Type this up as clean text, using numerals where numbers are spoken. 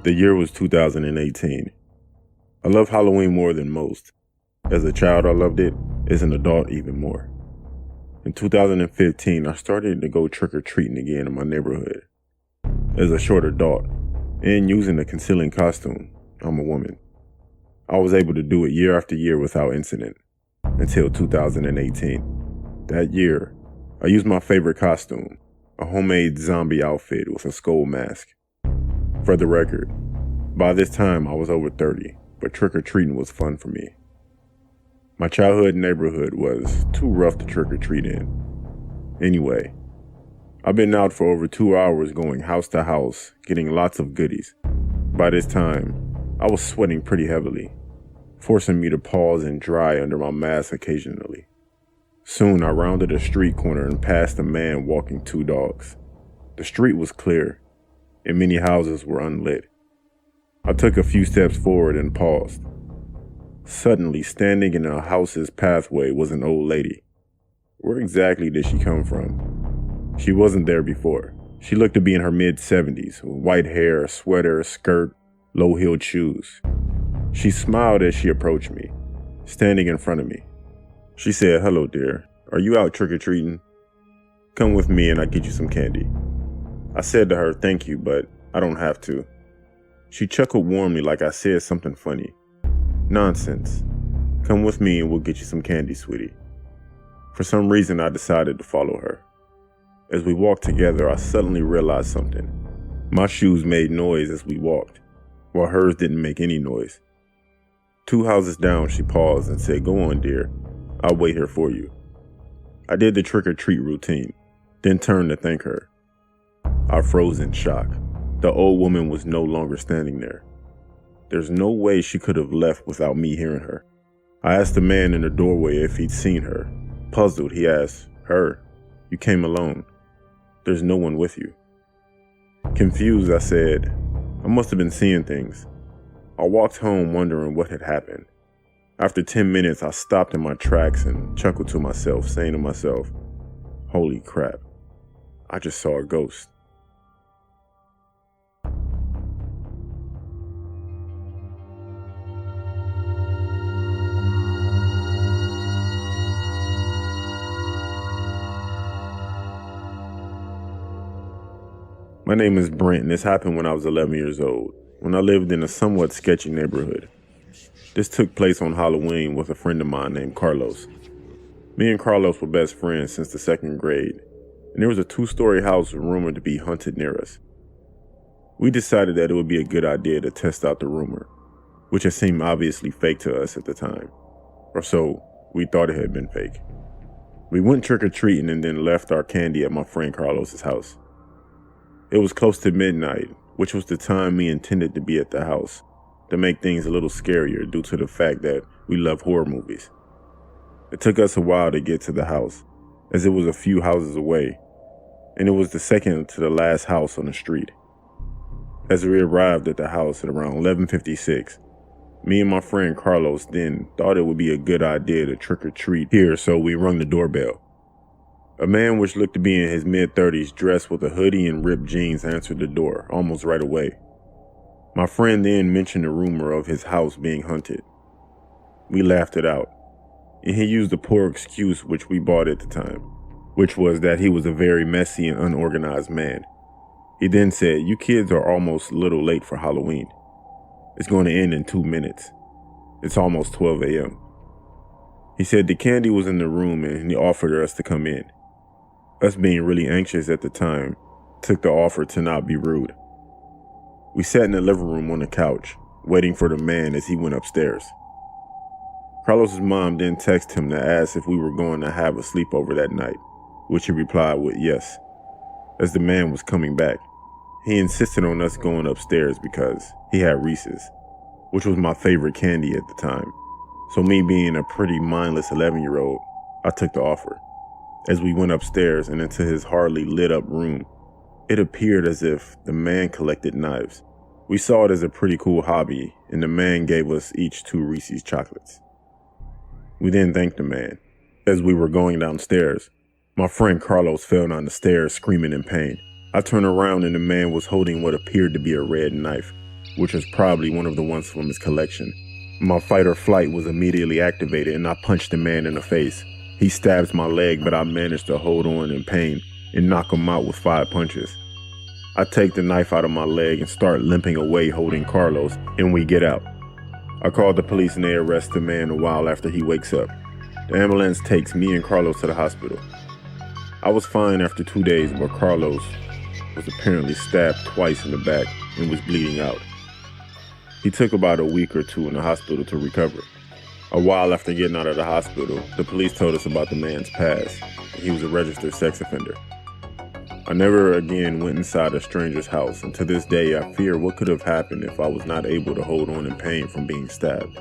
The year was 2018. I love Halloween more than most. As a child, I loved it. As an adult, even more. In 2015, I started to go trick-or-treating again in my neighborhood. As a short adult, and using a concealing costume, I'm a woman. I was able to do it year after year without incident, until 2018. That year, I used my favorite costume, a homemade zombie outfit with a skull mask. For the record, by this time I was over 30, but trick-or-treating was fun for me. My childhood neighborhood was too rough to trick-or-treat in. Anyway, I've been out for over 2 hours going house to house, getting lots of goodies. By this time, I was sweating pretty heavily, forcing me to pause and dry under my mask occasionally. Soon I rounded a street corner and passed a man walking 2 dogs. The street was clear, and many houses were unlit. I took a few steps forward and paused. Suddenly, standing in a house's pathway was an old lady. Where exactly did she come from? She wasn't there before. She looked to be in her mid-70s, with white hair, a sweater, a skirt, low-heeled shoes. She smiled as she approached me, standing in front of me. She said, "Hello, dear. Are you out trick-or-treating? Come with me and I'll get you some candy." I said to her, "Thank you, but I don't have to." She chuckled warmly like I said something funny. "Nonsense. Come with me and we'll get you some candy, sweetie." For some reason, I decided to follow her. As we walked together, I suddenly realized something. My shoes made noise as we walked, while hers didn't make any noise. 2 houses down, she paused and said, "Go on, dear. I'll wait here for you." I did the trick-or-treat routine, then turned to thank her. I froze in shock. The old woman was no longer standing there. There's no way she could have left without me hearing her. I asked the man in the doorway if he'd seen her. Puzzled, he asked, "Her? You came alone. There's no one with you." Confused, I said, "I must have been seeing things." I walked home wondering what had happened. After 10 minutes, I stopped in my tracks and chuckled to myself, saying to myself, "Holy crap, I just saw a ghost." My name is Brent, and this happened when I was 11 years old, when I lived in a somewhat sketchy neighborhood. This took place on Halloween with a friend of mine named Carlos. Me and Carlos were best friends since the 2nd grade, and there was a 2-story house rumored to be haunted near us. We decided that it would be a good idea to test out the rumor, which had seemed obviously fake to us at the time, or so we thought it had been fake. We went trick-or-treating and then left our candy at my friend Carlos's house. It was close to midnight, which was the time we intended to be at the house, to make things a little scarier due to the fact that we love horror movies. It took us a while to get to the house, as it was a few houses away, and it was the second to the last house on the street. As we arrived at the house at around 11:56, me and my friend Carlos then thought it would be a good idea to trick-or-treat here, so we rung the doorbell. A man which looked to be in his mid-30s, dressed with a hoodie and ripped jeans, answered the door almost right away. My friend then mentioned the rumor of his house being haunted. We laughed it out, and he used a poor excuse which we bought at the time, which was that he was a very messy and unorganized man. He then said, "You kids are almost a little late for Halloween. It's going to end in 2 minutes. It's almost 12 a.m. He said the candy was in the room and he offered us to come in. Us being really anxious at the time, took the offer to not be rude. We sat in the living room on the couch, waiting for the man as he went upstairs. Carlos's mom then texted him to ask if we were going to have a sleepover that night, which he replied with yes, as the man was coming back. He insisted on us going upstairs because he had Reese's, which was my favorite candy at the time. So me being a pretty mindless 11-year-old, I took the offer. As we went upstairs and into his hardly lit up room, it appeared as if the man collected knives. We saw it as a pretty cool hobby, and the man gave us each 2 Reese's chocolates. We then thanked the man. As we were going downstairs, my friend Carlos fell down the stairs screaming in pain. I turned around and the man was holding what appeared to be a red knife. which was probably one of the ones from his collection. My fight or flight was immediately activated and I punched the man in the face. He stabs my leg, but I managed to hold on in pain and knock him out with 5 punches. I take the knife out of my leg and start limping away holding Carlos, and we get out. I call the police and they arrest the man a while after he wakes up. The ambulance takes me and Carlos to the hospital. I was fine after 2 days, but Carlos was apparently stabbed twice in the back and was bleeding out. He took about a week or two in the hospital to recover. A while after getting out of the hospital, the police told us about the man's past. He was a registered sex offender. I never again went inside a stranger's house, and to this day I fear what could have happened if I was not able to hold on in pain from being stabbed.